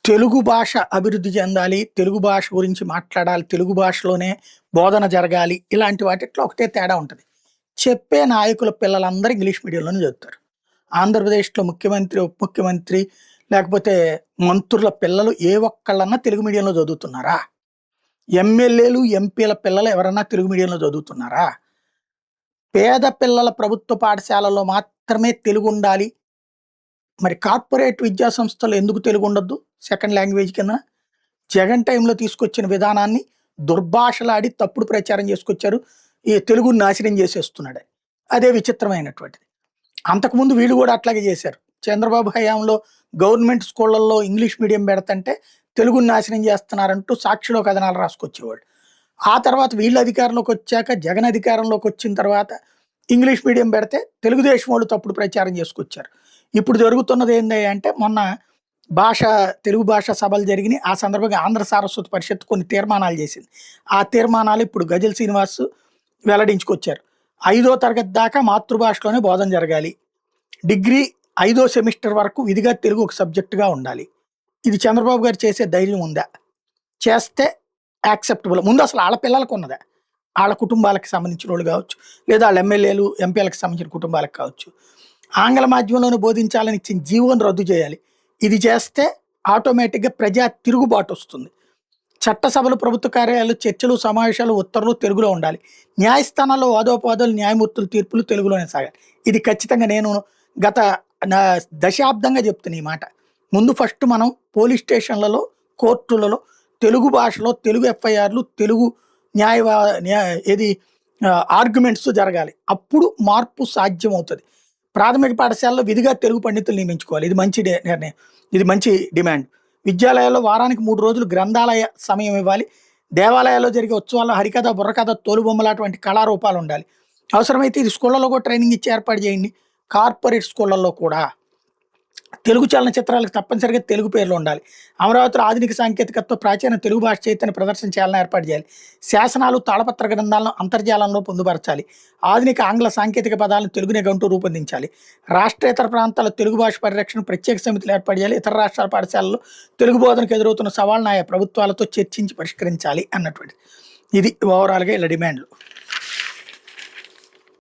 తెలుగు భాష అభివృద్ధి చెందాలి, తెలుగు భాష గురించి మాట్లాడాలి, తెలుగు భాషలోనే బోధన జరగాలి. ఇలాంటి వాటిట్లో ఒకటే తేడా ఉంటది. చెప్పే నాయకుల పిల్లలందరూ ఇంగ్లీష్ మీడియంలోనే చదువుతారు. ఆంధ్రప్రదేశ్‌లో ముఖ్యమంత్రి, ఉప ముఖ్యమంత్రి లేకపోతే మంత్రుల పిల్లలు ఏ ఒక్కళ్ళన్నా తెలుగు మీడియంలో చదువుతున్నారా? ఎమ్మెల్యేలు, ఎంపీల పిల్లలు ఎవరన్నా తెలుగు మీడియంలో చదువుతున్నారా? పేద పిల్లల ప్రభుత్వ పాఠశాలల్లో మాత్రమే తెలుగుండాలి. మరి కార్పొరేట్ విద్యా సంస్థలు ఎందుకు తెలుగుండొద్దు సెకండ్ లాంగ్వేజ్ కిందన? జగన్ టైంలో తీసుకొచ్చిన విధానాన్ని దుర్భాషలాడి తప్పుడు ప్రచారం చేసుకొచ్చారు. ఈ తెలుగుని నాశనం చేసేస్తున్నాడు. అదే విచిత్రమైనటువంటిది. అంతకుముందు వీళ్ళు కూడా అట్లాగే చేశారు. చంద్రబాబు హయాంలో గవర్నమెంట్ స్కూళ్ళల్లో ఇంగ్లీష్ మీడియం పెడతంటే తెలుగుని నాశనం చేస్తున్నారంటూ సాక్షిలో కథనాలు రాసుకొచ్చేవాళ్ళు. ఆ తర్వాత వీళ్ళు అధికారంలోకి వచ్చాక జగన్ అధికారంలోకి వచ్చిన తర్వాత ఇంగ్లీష్ మీడియం పెడితే తెలుగుదేశం వాళ్ళు తప్పుడు ప్రచారం చేసుకొచ్చారు. ఇప్పుడు జరుగుతున్నది ఏంది అంటే మొన్న తెలుగు భాష సభలు జరిగినాయి. ఆ సందర్భంగా ఆంధ్ర సారస్వత పరిషత్ కొన్ని తీర్మానాలు చేసింది. ఆ తీర్మానాలు ఇప్పుడు గజల్ శ్రీనివాస్ వెల్లడించుకొచ్చారు. 5వ తరగతి దాకా మాతృభాషలోనే బోధన జరగాలి. డిగ్రీ 5వ సెమిస్టర్ వరకు విధిగా తెలుగు ఒక సబ్జెక్టుగా ఉండాలి. ఇది చంద్రబాబు గారు చేసే ధైర్యం ఉందా? చేస్తే యాక్సెప్టబుల్. ముందు అసలు ఆళ్ళ పిల్లలకు ఉన్నదా? ఆళ్ళ కుటుంబాలకు సంబంధించిన వాళ్ళు కావచ్చు, లేదా వాళ్ళ ఎమ్మెల్యేలు, ఎంపీలకు సంబంధించిన కుటుంబాలకు కావచ్చు. ఆంగ్ల మాధ్యమంలోనే బోధించాలని ఇచ్చిన జీవోని రద్దు చేయాలి. ఇది చేస్తే ఆటోమేటిక్‌గా ప్రజా తిరుగుబాటు వస్తుంది. చట్టసభలు, ప్రభుత్వ కార్యాలయాలు, చర్చలు, సమావేశాలు, ఉత్తర్వులు తెలుగులో ఉండాలి. న్యాయస్థానాల్లో వాదోపవాదాలు, న్యాయమూర్తుల తీర్పులు తెలుగులోనే సాగాలి. ఇది ఖచ్చితంగా నేను గత నా దశాబ్దంగా చెప్తున్నా ఈ మాట. ముందు ఫస్ట్ మనం పోలీస్ స్టేషన్లలో, కోర్టులలో తెలుగు భాషలో తెలుగు ఎఫ్ఐఆర్‌లు, తెలుగు న్యాయ న్యా ఏది ఆర్గ్యుమెంట్స్ జరగాలి. అప్పుడు మార్పు సాధ్యమవుతది. ప్రాథమిక పాఠశాలలో విధిగా తెలుగు పండితులు నియమించుకోవాలి. ఇది మంచి నిర్ణయం. ఇది మంచి డిమాండ్. విద్యాలయాల్లో వారానికి 3 రోజులు గ్రంథాలయ సమయం ఇవ్వాలి. దేవాలయాల్లో జరిగే ఉత్సవాల్లో హరికథ, బుర్రకథ, తోలుబొమ్మలాట వంటి కళారూపాలు ఉండాలి. అవసరమైతే ఇది స్కూళ్ళలో కూడా ట్రైనింగ్ ఇచ్చి ఏర్పాటు చేయండి. కార్పొరేట్ స్కూళ్ళల్లో కూడా తెలుగు చలనచిత్రాలకు తప్పనిసరిగా తెలుగు పేర్లు ఉండాలి. అమరావతిలో ఆధునిక సాంకేతికతతో ప్రాచీన తెలుగు భాష చైతన్య ప్రదర్శన చేయాలని ఏర్పాటు చేయాలి. శాసనాలు, తాళపత్ర గ్రంథాలను అంతర్జాలంలో పొందుపరచాలి. ఆధునిక ఆంగ్ల సాంకేతిక పదాలను తెలుగు నిఘంటువు రూపొందించాలి. రాష్ట్రేతర ప్రాంతాల తెలుగు భాష పరిరక్షణ ప్రత్యేక సమితులు ఏర్పాటు చేయాలి. ఇతర రాష్ట్రాల పాఠశాలల్లో తెలుగు బోధనకు ఎదురవుతున్న సవాళ్ళను ఆయా ప్రభుత్వాలతో చర్చించి పరిష్కరించాలి అన్నటువంటిది. ఇది ఓవరాల్‌గా ఇలా డిమాండ్లు.